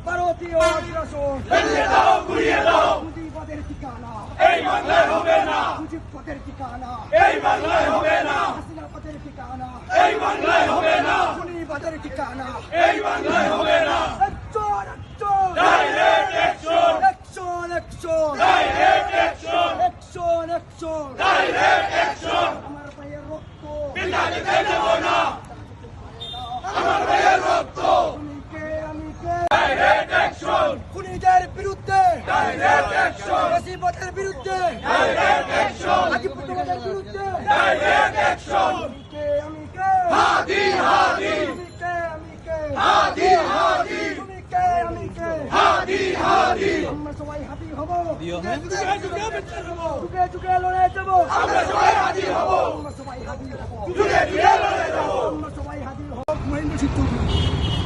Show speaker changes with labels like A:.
A: ভারতীয় আগ্রাসন
B: ফেলে দাও, গুড়িয়ে দাও,
A: মুজিবদের ঠিকানা
B: এই বাংলায় হবে না,
A: মুজিবদের ঠিকানা
B: এই বাংলায় হবে না,
A: হাসিনা পদের ঠিকানা
B: এই বাংলায় হবে না,
A: মুনিবাদের ঠিকানা
B: এই বাংলায় হবে না।
A: একজন একজন
B: ডাইরেক্ট অ্যাকশন,
A: একজন একজন
B: ডাইরেক্ট অ্যাকশন,
A: একজন একজন
B: ডাইরেক্ট অ্যাকশন।
A: আমার ভাইয়ের রক্ত
B: বিনা দিতে দেব না, আমার ভাইয়ের রক্ত।
A: তুমি কে আমি কে
B: ডাইরেক্ট অ্যাকশন,
A: খুনিদের বিরুদ্ধে
B: ডাইরেক্ট অ্যাকশন,
A: ফ্যাসিবাদের বিরুদ্ধে
B: ডাইরেক্ট অ্যাকশন,
A: আধিপত্যবাদের বিরুদ্ধে
B: ডাইরেক্ট অ্যাকশন।
A: তুমি কে আমি কে
B: হাদি হাদি,
A: তুমি কে আমি কে
B: হাদি হাদি,
A: তুমি কে আমি কে
B: হাদি হাদি।
A: আমরা সবাই হাতি হব
B: যুগে যুগে বেঁচে যাবো,
A: যুগে যুগে লড়ে যাব
B: আমরা সবাই হাদি হব,
A: আমরা সবাই হাতি হব
B: যুগে যুগে লড়ে যাবো।
A: আমরা সবাই হাতি হব মহেন্দ্র সিং চৌধুরী